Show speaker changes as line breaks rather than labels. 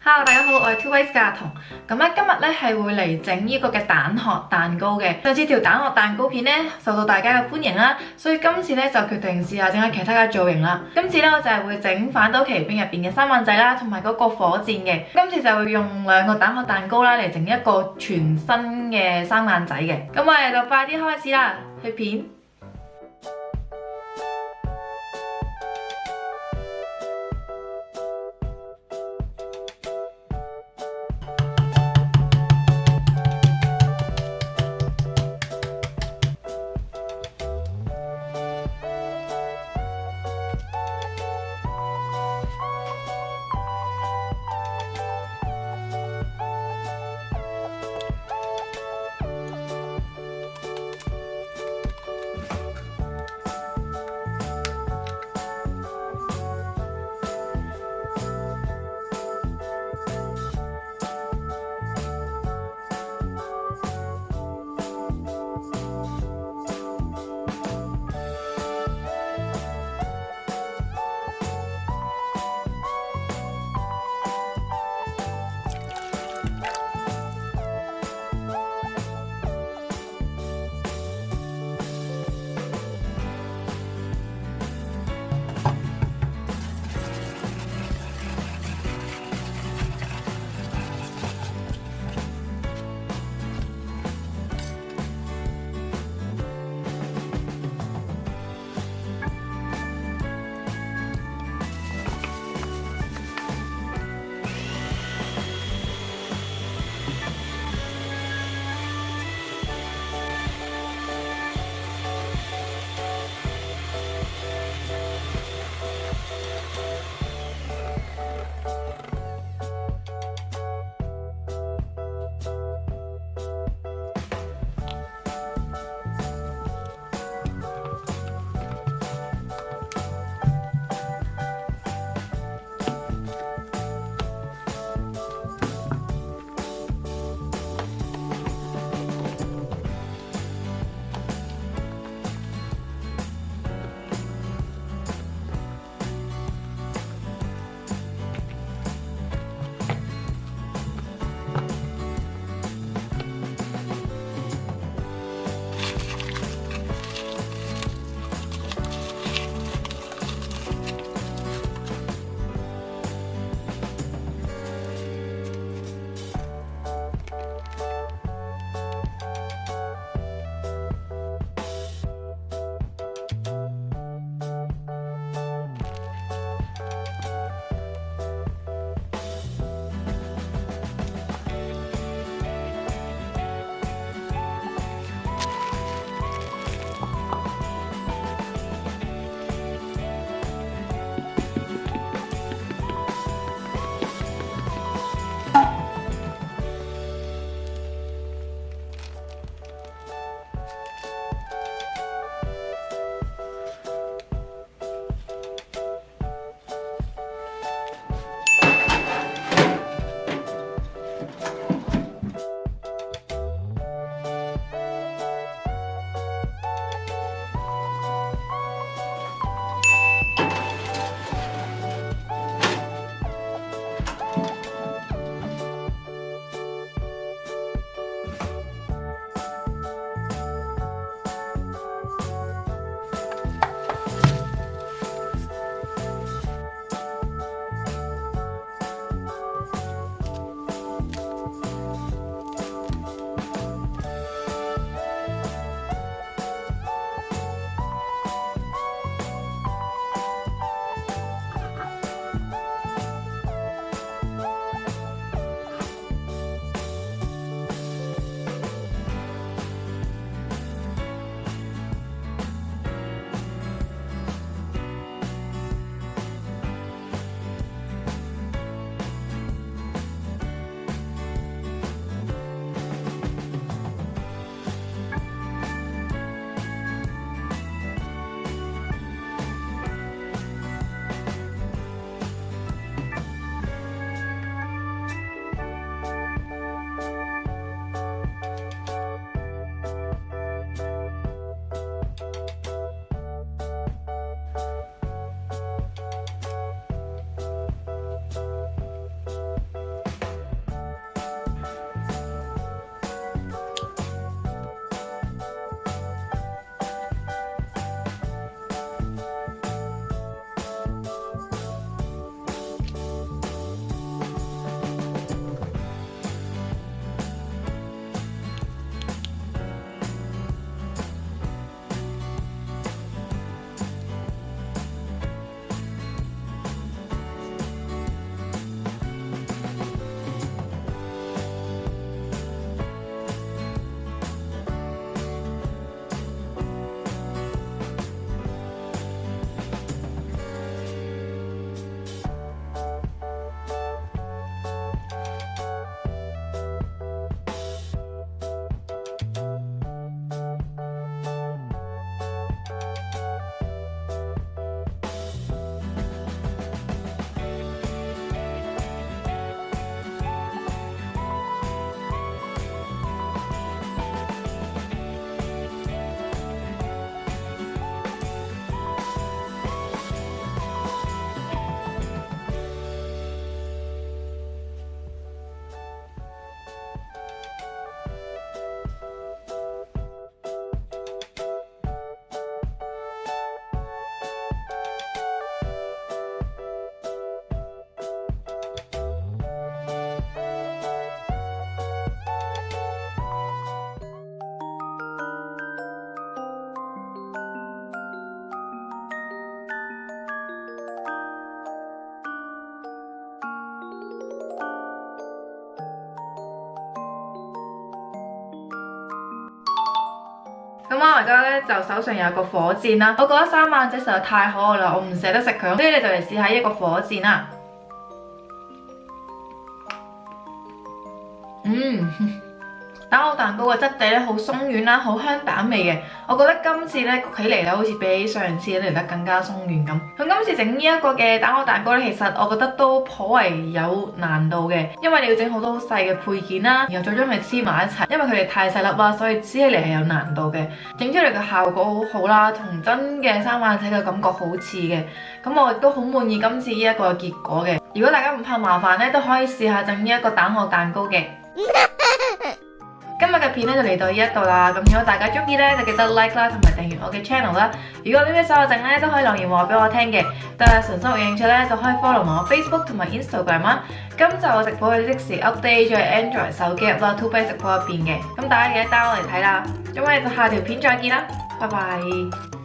Hello， 大家好，我係 Two Ways 嘅阿彤。咁咧今日咧係會嚟整呢個嘅蛋殼蛋糕嘅。上次條蛋殼蛋糕片咧受到大家嘅歡迎啦，所以今次咧就決定試下整下其他嘅造型啦。今次咧我就係會整反斗奇兵入邊嘅三眼仔啦，同埋嗰個火箭嘅。今次就會用兩個蛋殼蛋糕啦嚟整一個全新嘅三眼仔嘅。咁我哋就快啲開始啦，去片。我而家咧就手上有個火箭啦，我覺得三眼仔實在太可愛啦，我唔捨得食佢，所以你就嚟試下呢個火箭啦。蛋殼蛋糕嘅質地咧好鬆軟啦，好香蛋味嘅。我覺得今次咧焗起嚟咧，好似比上次嚟得更加鬆軟咁。咁今次整呢一個嘅蛋殼蛋糕咧，其實我覺得都頗為有難度嘅，因為你要整好多好細嘅配件啦，然後再將佢黐埋一齊，因為佢哋太細粒啦，所以黐起嚟係有難度嘅。整出嚟嘅效果好好啦，同真嘅三眼仔嘅感覺好似嘅。咁我亦都好滿意今次呢一個結果嘅。如果大家唔怕麻煩咧，都可以試下整呢一個蛋殼蛋糕嘅。今日嘅片咧就嚟到呢一度啦，咁如果大家中意咧就記得 like 啦，同埋訂閱我嘅 channel 啦。如果有啲咩想我整咧都可以留言話俾我聽嘅，但係純粹有興趣咧就可以 follow 埋我 Facebook 同埋 Instagram 啦。今集我直播嘅即時 update 咗喺 Android 手機入啦 2bay 直播入邊嘅，咁大家記得 download嚟睇啦。咁我哋就下條片再見啦，拜拜。